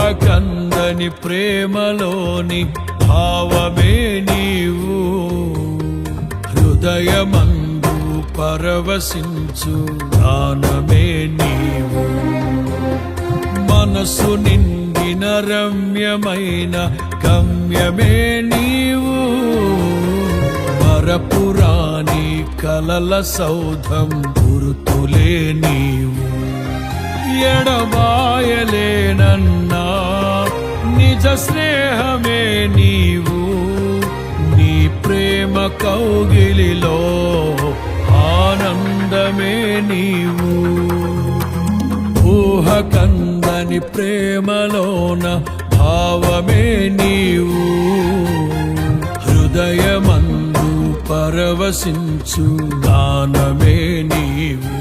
ఊహకందని ప్రేమలోని భావమే నీవు, హృదయమందు పరవశించు గానమే నీవు. మనసు నిండిన రమ్యమైన గమ్యమే నీవు, మరపురాని కలల సౌధం గురుతులే నీవు. ఎడబాయలేనన్నా నిజ స్నేహమే నీవు, నీ ప్రేమ కౌగిలిలో ఆనందమే నీవు. ఊహకందని ప్రేమలోన భావమే నీవు, హృదయమందు పరవశించు గానమే నీవు.